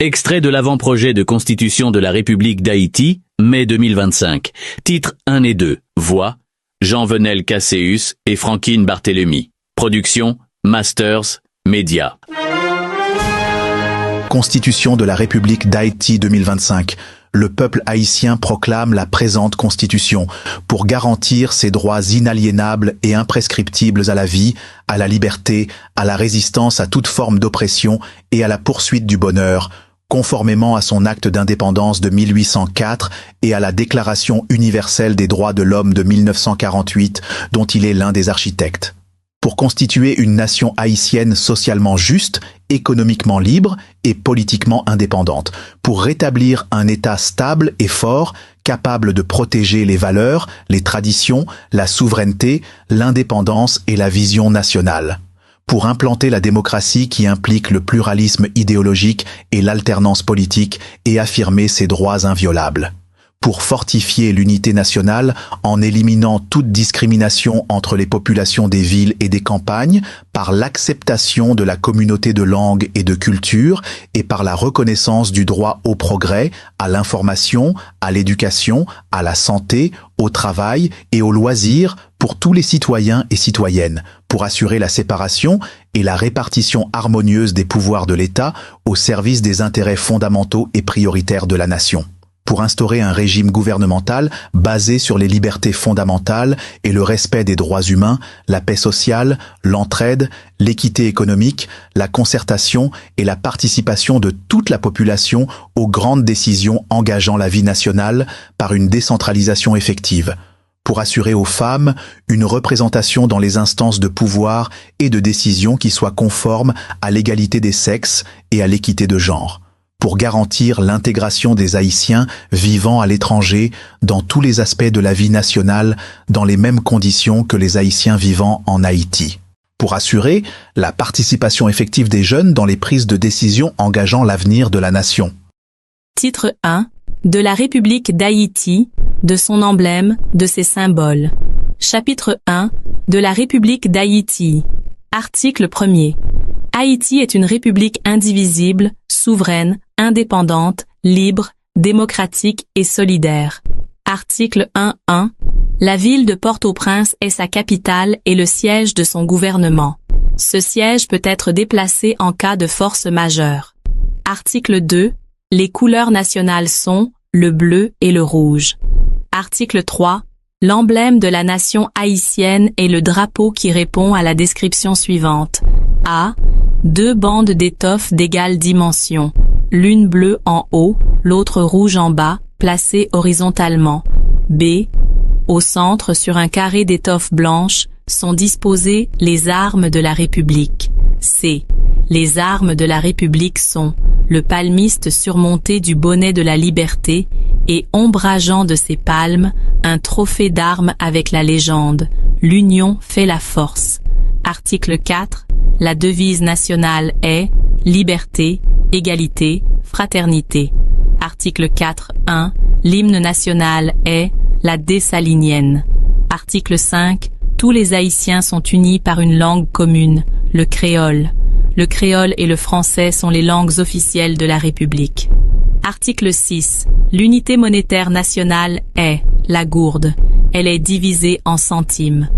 Extrait de l'avant-projet de constitution de la République d'Haïti, mai 2025. Titres 1 et 2. Voix, Jean Venel Casséus et Franquine Barthélemy. Production, Masters, Média. Constitution de la République d'Haïti 2025. Le peuple haïtien proclame la présente Constitution pour garantir ses droits inaliénables et imprescriptibles à la vie, à la liberté, à la résistance à toute forme d'oppression et à la poursuite du bonheur, conformément à son acte d'indépendance de 1804 et à la Déclaration universelle des droits de l'homme de 1948, dont il est l'un des architectes. Pour constituer une nation haïtienne socialement juste, économiquement libre et politiquement indépendante, pour rétablir un État stable et fort, capable de protéger les valeurs, les traditions, la souveraineté, l'indépendance et la vision nationale, pour implanter la démocratie qui implique le pluralisme idéologique et l'alternance politique et affirmer ses droits inviolables, pour fortifier l'unité nationale en éliminant toute discrimination entre les populations des villes et des campagnes, par l'acceptation de la communauté de langue et de culture et par la reconnaissance du droit au progrès, à l'information, à l'éducation, à la santé, au travail et aux loisirs pour tous les citoyens et citoyennes, pour assurer la séparation et la répartition harmonieuse des pouvoirs de l'État au service des intérêts fondamentaux et prioritaires de la nation, pour instaurer un régime gouvernemental basé sur les libertés fondamentales et le respect des droits humains, la paix sociale, l'entraide, l'équité économique, la concertation et la participation de toute la population aux grandes décisions engageant la vie nationale par une décentralisation effective, pour assurer aux femmes une représentation dans les instances de pouvoir et de décision qui soit conforme à l'égalité des sexes et à l'équité de genre, pour garantir l'intégration des Haïtiens vivant à l'étranger dans tous les aspects de la vie nationale dans les mêmes conditions que les Haïtiens vivant en Haïti, pour assurer la participation effective des jeunes dans les prises de décision engageant l'avenir de la nation. Titre 1. De la République d'Haïti, de son emblème, de ses symboles. Chapitre 1. De la République d'Haïti. Article 1er. Haïti est une république indivisible, souveraine, indépendante, libre, démocratique et solidaire. Article 1.1. La ville de Port-au-Prince est sa capitale et le siège de son gouvernement. Ce siège peut être déplacé en cas de force majeure. Article 2. Les couleurs nationales sont le bleu et le rouge. Article 3. L'emblème de la nation haïtienne est le drapeau qui répond à la description suivante. A. 2 bandes d'étoffe d'égale dimension, l'une bleue en haut, l'autre rouge en bas, placées horizontalement. B. Au centre, sur un carré d'étoffe blanche, sont disposées les armes de la République. C. Les armes de la République sont le palmiste surmonté du bonnet de la liberté et ombrageant de ses palmes, un trophée d'armes avec la légende « L'union fait la force ». Article 4. La devise nationale est « Liberté, égalité, fraternité ». Article 4.1. L'hymne national est « La Dessalinienne ». Article 5. Tous les Haïtiens sont unis par une langue commune, le créole. Le créole et le français sont les langues officielles de la République. Article 6. L'unité monétaire nationale est la gourde. Elle est divisée en centimes.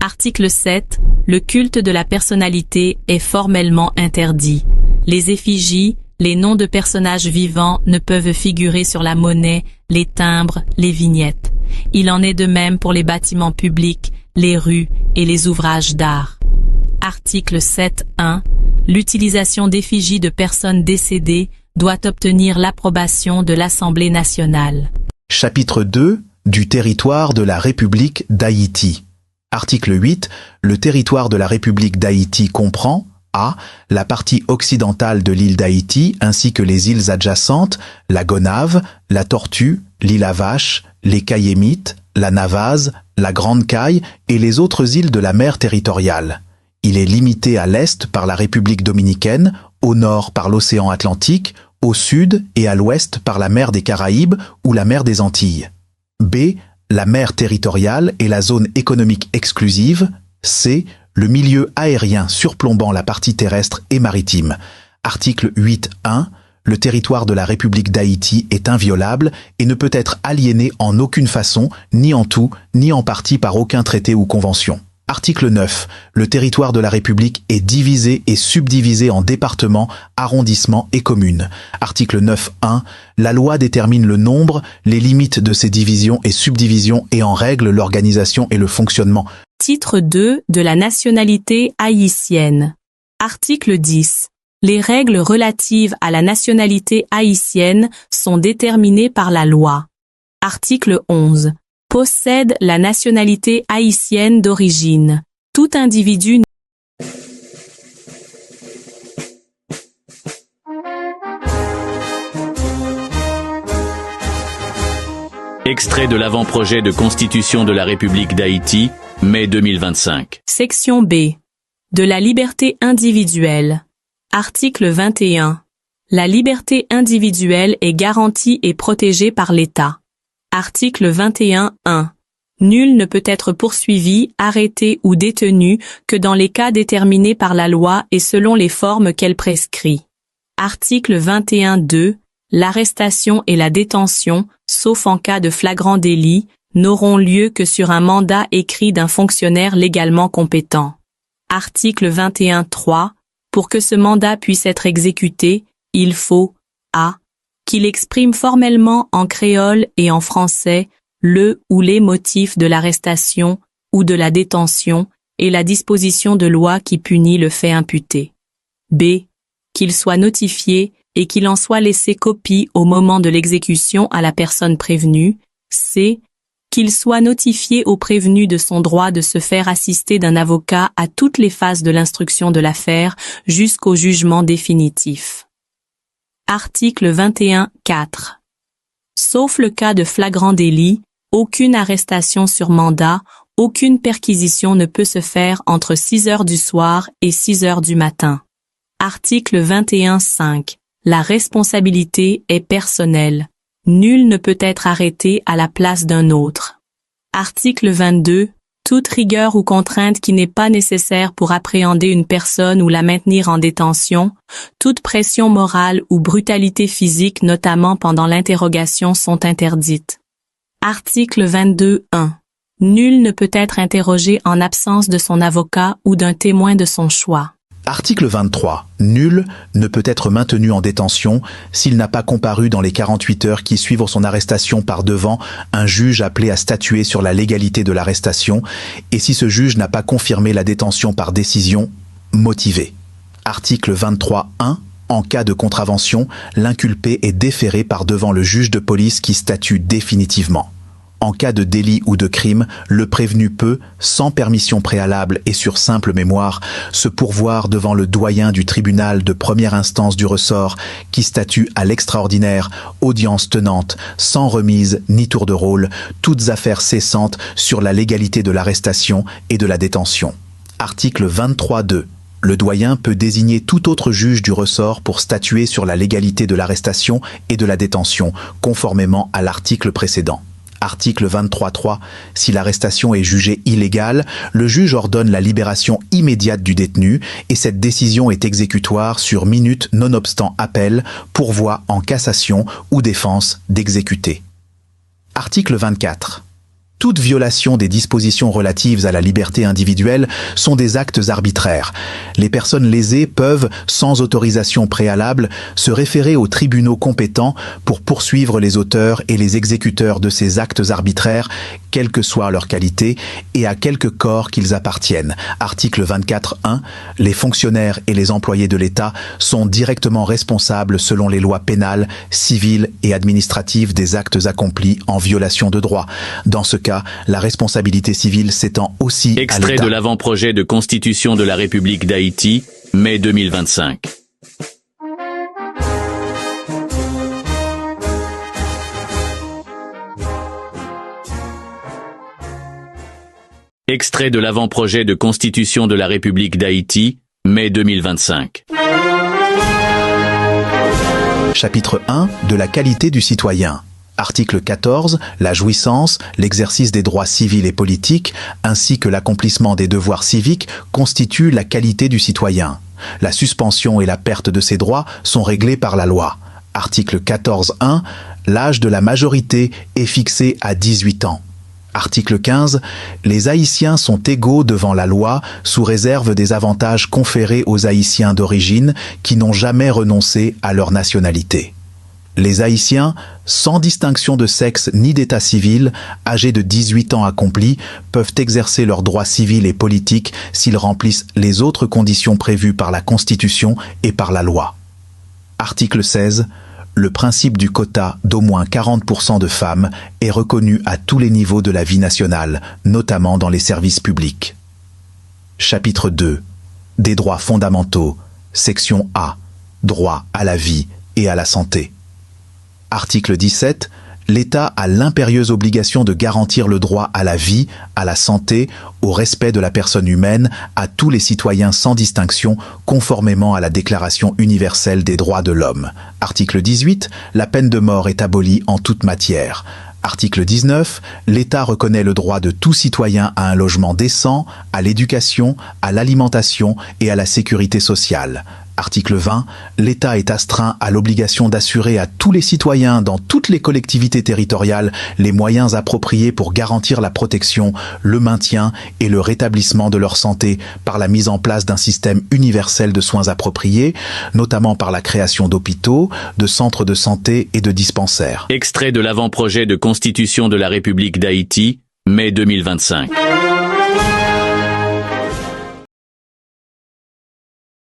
Article 7. Le culte de la personnalité est formellement interdit. Les effigies, les noms de personnages vivants ne peuvent figurer sur la monnaie, les timbres, les vignettes. Il en est de même pour les bâtiments publics, les rues et les ouvrages d'art. Article 7.1. L'utilisation d'effigies de personnes décédées doit obtenir l'approbation de l'Assemblée nationale. Chapitre 2. Du territoire de la République d'Haïti. Article 8. Le territoire de la République d'Haïti comprend a. La partie occidentale de l'île d'Haïti ainsi que les îles adjacentes, la Gonâve, la Tortue, l'île à Vache, les Caillémites, la Navase, la Grande Caille et les autres îles de la mer territoriale. Il est limité à l'est par la République dominicaine, au nord par l'océan Atlantique, au sud et à l'ouest par la mer des Caraïbes ou la mer des Antilles. B. La mer territoriale et la zone économique exclusive. C. Le milieu aérien surplombant la partie terrestre et maritime. Article 8.1. Le territoire de la République d'Haïti est inviolable et ne peut être aliéné en aucune façon, ni en tout, ni en partie par aucun traité ou convention. Article 9. Le territoire de la République est divisé et subdivisé en départements, arrondissements et communes. Article 9.1. La loi détermine le nombre, les limites de ces divisions et subdivisions et en règle l'organisation et le fonctionnement. Titre 2 de la nationalité haïtienne. Article 10. Les règles relatives à la nationalité haïtienne sont déterminées par la loi. Article 11. Possède la nationalité haïtienne d'origine. Tout individu Extrait de l'avant-projet de constitution de la République d'Haïti, mai 2025. Section B. De la liberté individuelle. Article 21. La liberté individuelle est garantie et protégée par l'État. Article 21.1. Nul ne peut être poursuivi, arrêté ou détenu que dans les cas déterminés par la loi et selon les formes qu'elle prescrit. Article 21.2. L'arrestation et la détention, sauf en cas de flagrant délit, n'auront lieu que sur un mandat écrit d'un fonctionnaire légalement compétent. Article 21.3. Pour que ce mandat puisse être exécuté, il faut a. Qu'il exprime formellement en créole et en français le ou les motifs de l'arrestation ou de la détention et la disposition de loi qui punit le fait imputé. B. Qu'il soit notifié et qu'il en soit laissé copie au moment de l'exécution à la personne prévenue. C. Qu'il soit notifié au prévenu de son droit de se faire assister d'un avocat à toutes les phases de l'instruction de l'affaire jusqu'au jugement définitif. Article 21.4. Sauf le cas de flagrant délit, aucune arrestation sur mandat, aucune perquisition ne peut se faire entre 6 heures du soir et 6 heures du matin. Article 21.5. La responsabilité est personnelle. Nul ne peut être arrêté à la place d'un autre. Article 22. Toute rigueur ou contrainte qui n'est pas nécessaire pour appréhender une personne ou la maintenir en détention, toute pression morale ou brutalité physique notamment pendant l'interrogation sont interdites. Article 22.1. Nul ne peut être interrogé en absence de son avocat ou d'un témoin de son choix. Article 23. Nul ne peut être maintenu en détention s'il n'a pas comparu dans les 48 heures qui suivent son arrestation par devant un juge appelé à statuer sur la légalité de l'arrestation et si ce juge n'a pas confirmé la détention par décision motivée. Article 23.1. En cas de contravention, l'inculpé est déféré par devant le juge de police qui statue définitivement. En cas de délit ou de crime, le prévenu peut, sans permission préalable et sur simple mémoire, se pourvoir devant le doyen du tribunal de première instance du ressort qui statue à l'extraordinaire, audience tenante, sans remise ni tour de rôle, toutes affaires cessantes sur la légalité de l'arrestation et de la détention. Article 23.2. Le doyen peut désigner tout autre juge du ressort pour statuer sur la légalité de l'arrestation et de la détention, conformément à l'article précédent. Article 23.3. Si l'arrestation est jugée illégale, le juge ordonne la libération immédiate du détenu et cette décision est exécutoire sur minute nonobstant appel, pourvoi en cassation ou défense d'exécuter. Article 24. Toute violation des dispositions relatives à la liberté individuelle sont des actes arbitraires. Les personnes lésées peuvent, sans autorisation préalable, se référer aux tribunaux compétents pour poursuivre les auteurs et les exécuteurs de ces actes arbitraires, quelle que soit leur qualité, et à quelque corps qu'ils appartiennent. Article 24.1. Les fonctionnaires et les employés de l'État sont directement responsables selon les lois pénales, civiles et administratives des actes accomplis en violation de droit. Dans ce cas, la responsabilité civile s'étend aussi à Extrait l'État. de l'avant-projet de constitution de la République d'Haïti, mai 2025. Extrait de l'avant-projet de constitution de la République d'Haïti, mai 2025. Chapitre 1 de la qualité du citoyen. Article 14. La jouissance, l'exercice des droits civils et politiques, ainsi que l'accomplissement des devoirs civiques constituent la qualité du citoyen. La suspension et la perte de ces droits sont réglées par la loi. Article 14.1. L'âge de la majorité est fixé à 18 ans. Article 15. Les Haïtiens sont égaux devant la loi sous réserve des avantages conférés aux Haïtiens d'origine qui n'ont jamais renoncé à leur nationalité. Les Haïtiens, sans distinction de sexe ni d'état civil, âgés de 18 ans accomplis, peuvent exercer leurs droits civils et politiques s'ils remplissent les autres conditions prévues par la Constitution et par la loi. Article 16. Le principe du quota d'au moins 40% de femmes est reconnu à tous les niveaux de la vie nationale, notamment dans les services publics. Chapitre 2. Des droits fondamentaux. Section A. Droit à la vie et à la santé. Article 17. L'État a l'impérieuse obligation de garantir le droit à la vie, à la santé, au respect de la personne humaine, à tous les citoyens sans distinction, conformément à la Déclaration universelle des droits de l'homme. Article 18. La peine de mort est abolie en toute matière. Article 19. L'État reconnaît le droit de tout citoyen à un logement décent, à l'éducation, à l'alimentation et à la sécurité sociale. Article 20. L'État est astreint à l'obligation d'assurer à tous les citoyens dans toutes les collectivités territoriales les moyens appropriés pour garantir la protection, le maintien et le rétablissement de leur santé par la mise en place d'un système universel de soins appropriés, notamment par la création d'hôpitaux, de centres de santé et de dispensaires. Extrait de l'avant-projet de Constitution de la République d'Haïti, mai 2025.